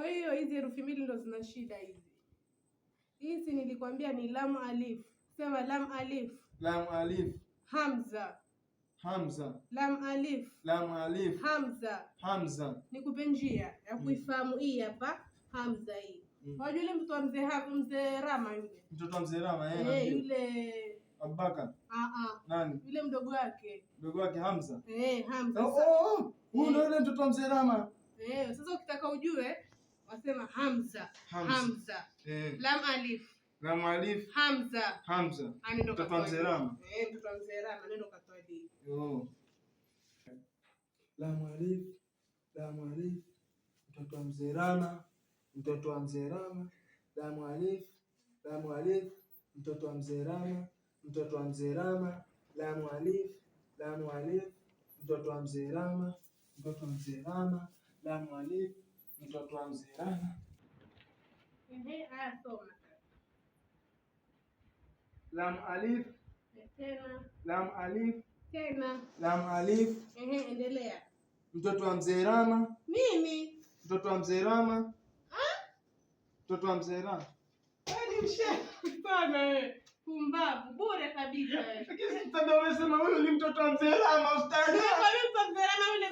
Kwa hiyo hizi herufi mbili ndo zina shida hizi. Hizi nilikwambia ni lam alif. Sema lam alif. Lam alif. Hamza. Hamza. Lam alif. Lam alif. Hamza. Hamza. Nikupe njia ya kuifahamu hii hapa Hamza hii. Wajua yule mtoto wa mzee Rama yule. Mtoto wa mzee Rama yule Abubakar. Nani? Yule mdogo wake. Mdogo wake Hamza. Hamza. Huyu ndio yule mtoto wa mzee Rama. Sasa ukitaka ujue wasema Hamza. Hamza. Lam alif. Lam alif. Hamza. Hamza. Mtoto wa mzee Rama. Mtoto wa mzee Rama ndio katoa hii. Lam alif. Lam alif. Mtoto wa mzee Rama. Mtoto wa mzee Rama. Lam alif. Lam alif. Mtoto wa mzee Rama. Mtoto wa mzee Rama. Lam alif. Lam alif. Mtoto wa mzee Rama. Mtoto wa mzee Rama. Lam alif. Mtoto wa mzee Rama. Haya soma. Lam alif. Tena. Lam alif. Tena. Lam alif. Endelea. Mtoto wa mzee Rama. Mimi. Mtoto wa mzee Rama. Mtoto wa mzee Rama. Ni mshenzi sana wewe. Pumbavu bure kabisa wewe. Lakini sasa umesema huyu ni mtoto wa mzee Rama ustadi. Kwa nini mtoto wa mzee Rama yule